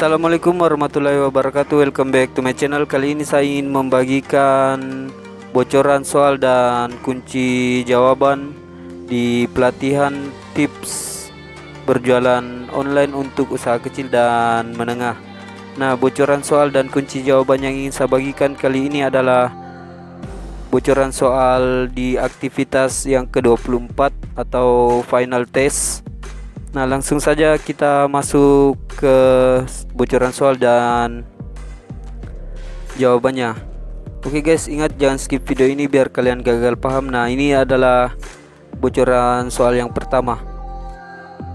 Assalamualaikum warahmatullahi wabarakatuh. Welcome back to my channel. Kali ini saya ingin membagikan bocoran soal dan kunci jawaban di pelatihan tips berjualan online untuk usaha kecil dan menengah. Nah, bocoran soal dan kunci jawaban yang ingin saya bagikan kali ini adalah bocoran soal di aktivitas yang ke-24 atau final test. Nah, langsung saja kita masuk ke bocoran soal dan jawabannya. Oke guys, ingat jangan skip video ini biar kalian gagal paham. Nah, ini adalah bocoran soal yang pertama.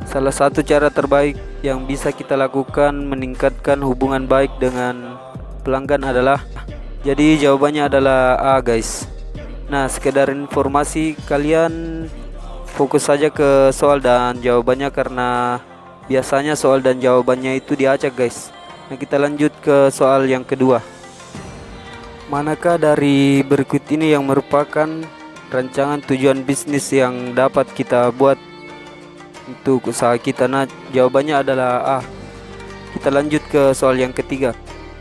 Salah satu cara terbaik yang bisa kita lakukan meningkatkan hubungan baik dengan pelanggan adalah, jadi jawabannya adalah A guys. Nah, sekedar informasi, kalian fokus saja ke soal dan jawabannya karena biasanya soal dan jawabannya itu diacak guys. Nah, kita lanjut ke soal yang kedua. Manakah dari berikut ini yang merupakan rancangan tujuan bisnis yang dapat kita buat untuk usaha kita? Nah, jawabannya adalah A. Kita lanjut ke soal yang ketiga.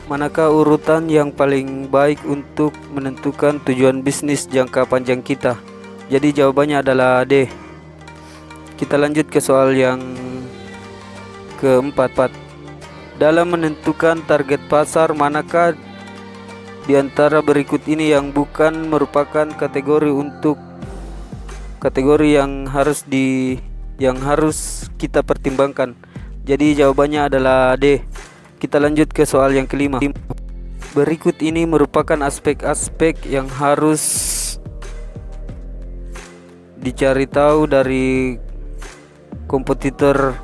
Manakah urutan yang paling baik untuk menentukan tujuan bisnis jangka panjang kita? Jadi jawabannya adalah D. Kita lanjut ke soal yang keempat. Dalam menentukan target pasar, manakah di antara berikut ini yang bukan merupakan kategori yang harus kita pertimbangkan? Jadi jawabannya adalah D. Kita lanjut ke soal yang kelima. Berikut ini merupakan aspek-aspek yang harus dicari tahu dari kompetitor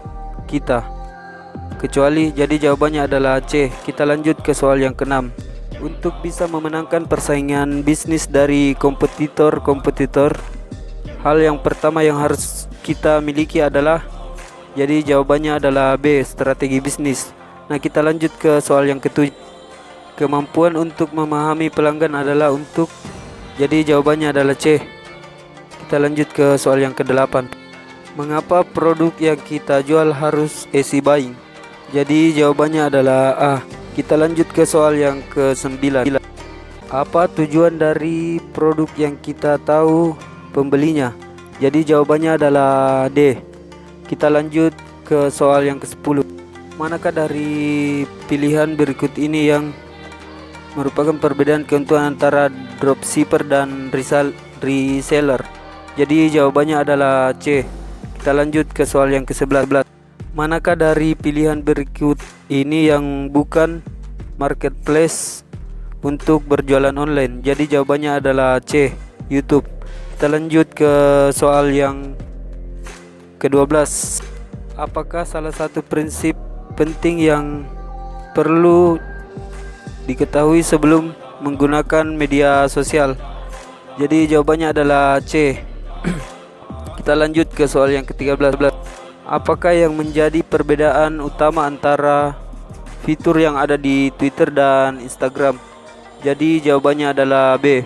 kita, kecuali, jadi jawabannya adalah C. Kita lanjut ke soal yang keenam. Untuk bisa memenangkan persaingan bisnis dari kompetitor, hal yang pertama yang harus kita miliki adalah, jadi jawabannya adalah B, strategi bisnis. Nah, kita lanjut ke soal yang ketujuh. Kemampuan untuk memahami pelanggan adalah untuk, jadi jawabannya adalah C. Kita lanjut ke soal yang kedelapan. Mengapa produk yang kita jual harus easy buying? Jadi jawabannya adalah A. Kita lanjut ke soal yang ke-9. Apa tujuan dari produk yang kita tahu pembelinya? Jadi jawabannya adalah D. Kita lanjut ke soal yang ke-10. Manakah dari pilihan berikut ini yang merupakan perbedaan keuntungan antara dropshipper dan reseller? Jadi jawabannya adalah C. Kita lanjut ke soal yang ke-11. Manakah dari pilihan berikut ini yang bukan marketplace untuk berjualan online? Jadi jawabannya adalah C, YouTube. Kita lanjut ke soal yang ke-12. Apakah salah satu prinsip penting yang perlu diketahui sebelum menggunakan media sosial? Jadi jawabannya adalah C. Kita lanjut ke soal yang ke-13. Apakah yang menjadi perbedaan utama antara fitur yang ada di Twitter dan Instagram? Jadi jawabannya adalah B.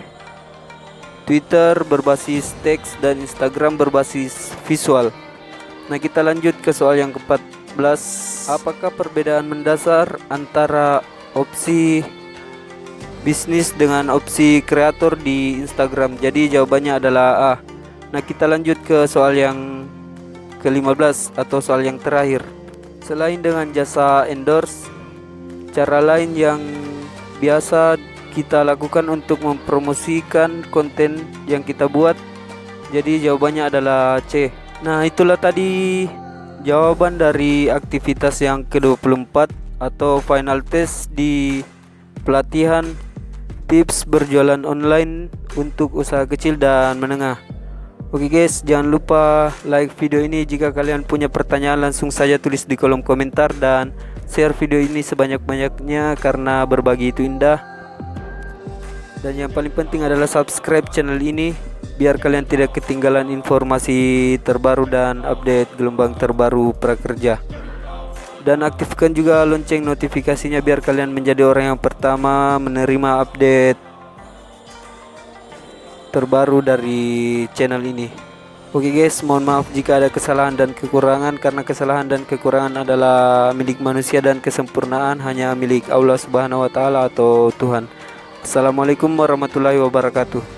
Twitter berbasis teks dan Instagram berbasis visual. Nah, kita lanjut ke soal yang ke-14. Apakah perbedaan mendasar antara opsi bisnis dengan opsi kreator di Instagram? Jadi jawabannya adalah A. Nah, kita lanjut ke soal yang ke-15 atau soal yang terakhir. Selain dengan jasa endorse, cara lain yang biasa kita lakukan untuk mempromosikan konten yang kita buat? Jadi jawabannya adalah C. Nah, itulah tadi jawaban dari aktivitas yang ke-24 atau final test di pelatihan tips berjualan online untuk usaha kecil dan menengah. Oke guys, jangan lupa like video ini. Jika kalian punya pertanyaan, langsung saja tulis di kolom komentar dan share video ini sebanyak-banyaknya karena berbagi itu indah. Dan yang paling penting adalah subscribe channel ini biar kalian tidak ketinggalan informasi terbaru dan update gelombang terbaru prakerja. Dan aktifkan juga lonceng notifikasinya biar kalian menjadi orang yang pertama menerima update terbaru dari channel ini. Oke guys, mohon maaf jika ada kesalahan dan kekurangan, karena kesalahan dan kekurangan adalah milik manusia dan kesempurnaan hanya milik Allah Subhanahu wa taala atau Tuhan. Assalamualaikum warahmatullahi wabarakatuh.